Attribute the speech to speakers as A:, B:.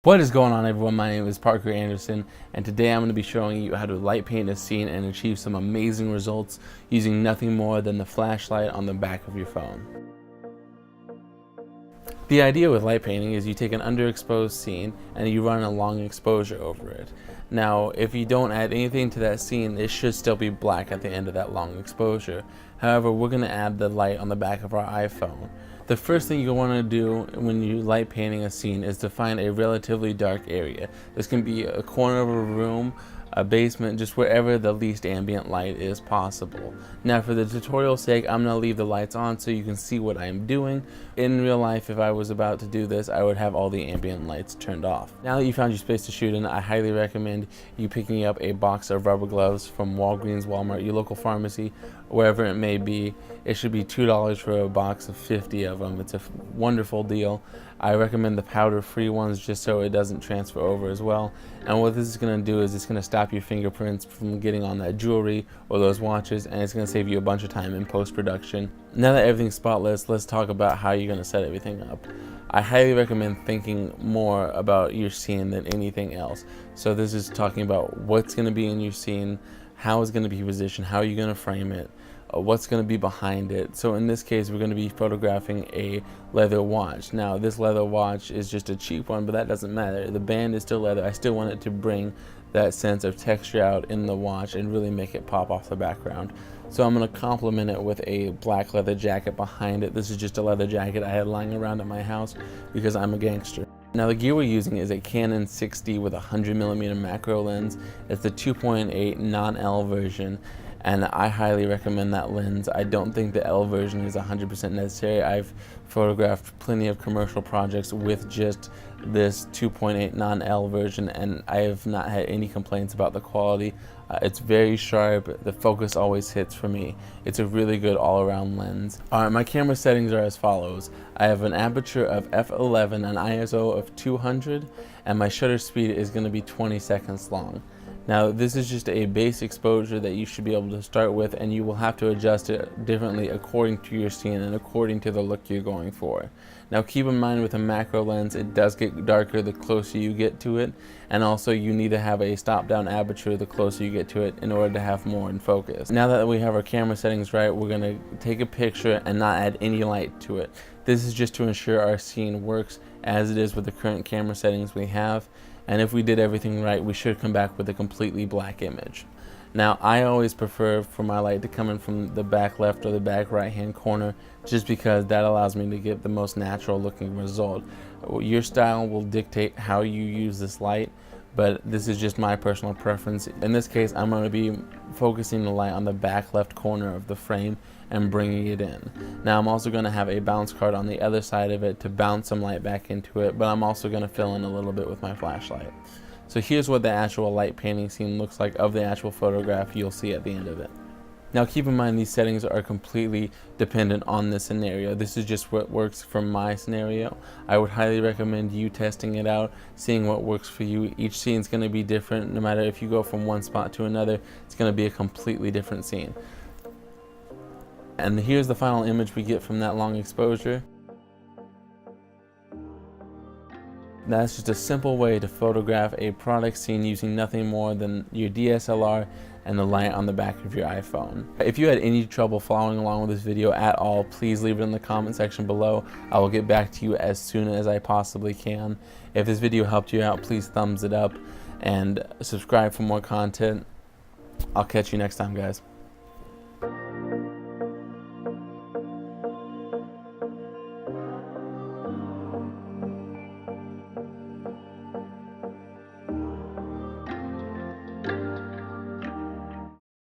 A: What is going on, everyone? My name is Parker Anderson, and today I'm going to be showing you how to light paint a scene and achieve some amazing results using nothing more than the flashlight on the back of your phone. The idea with light painting is you take an underexposed scene and you run a long exposure over it. Now, if you don't add anything to that scene, it should still be black at the end of that long exposure. However, we're going to add the light on the back of our iPhone. The first thing you want to do when you light painting a scene is to find a relatively dark area. This can be a corner of a room, a basement, just wherever the least ambient light is possible. Now, for the tutorial's sake, I'm going to leave the lights on so you can see what I'm doing. In real life, if I was about to do this, I would have all the ambient lights turned off. Now that you found your space to shoot in, I highly recommend you picking up a box of rubber gloves from Walgreens, Walmart, your local pharmacy, wherever it may be. It should be $2 for a box of 50 of them. It's a wonderful deal. I recommend the powder-free ones just so it doesn't transfer over as well. And what this is going to do is it's going to stop your fingerprints from getting on that jewelry or those watches, and it's going to save you a bunch of time in post-production. Now that everything's spotless, let's talk about how you're going to set everything up. I highly recommend thinking more about your scene than anything else. So this is talking about what's going to be in your scene, how it's going to be positioned, how you're going to frame it, what's going to be behind it. So in this case, we're going to be photographing a leather watch. Now, this leather watch is just a cheap one, but that doesn't matter. The band is still leather. I still want it to bring that sense of texture out in the watch and really make it pop off the background. So I'm going to complement it with a black leather jacket behind it. This is just a leather jacket I had lying around at my house because I'm a gangster. Now, the gear we're using is a Canon 6D with a 100mm macro lens. It's the 2.8 non-L version, and I highly recommend that lens. I don't think the L version is 100% necessary. I've photographed plenty of commercial projects with just this 2.8 non-L version, and I have not had any complaints about the quality. It's very sharp. The focus always hits for me. It's a really good all-around lens. Alright, my camera settings are as follows. I have an aperture of f11, an ISO of 200, and my shutter speed is going to be 20 seconds long. Now, this is just a base exposure that you should be able to start with, and you will have to adjust it differently according to your scene and according to the look you're going for. Now, keep in mind with a macro lens, it does get darker the closer you get to it, and also you need to have a stop-down aperture the closer you get to it in order to have more in focus. Now that we have our camera settings right, we're going to take a picture and not add any light to it. This is just to ensure our scene works as it is with the current camera settings we have. And if we did everything right, we should come back with a completely black image. Now, I always prefer for my light to come in from the back left or the back right hand corner, just because that allows me to get the most natural looking result. Your style will dictate how you use this light, but this is just my personal preference. In this case, I'm going to be focusing the light on the back left corner of the frame and bringing it in. Now, I'm also going to have a bounce card on the other side of it to bounce some light back into it, but I'm also going to fill in a little bit with my flashlight. So here's what the actual light painting scene looks like of the actual photograph you'll see at the end of it. Now, keep in mind these settings are completely dependent on the scenario. This is just what works for my scenario. I would highly recommend you testing it out, seeing what works for you. Each scene is going to be different. No matter if you go from one spot to another, it's going to be a completely different scene. And here's the final image we get from that long exposure. That's just a simple way to photograph a product scene using nothing more than your DSLR and the light on the back of your iPhone. If you had any trouble following along with this video at all, please leave it in the comment section below. I will get back to you as soon as I possibly can. If this video helped you out, please thumbs it up and subscribe for more content. I'll catch you next time, guys.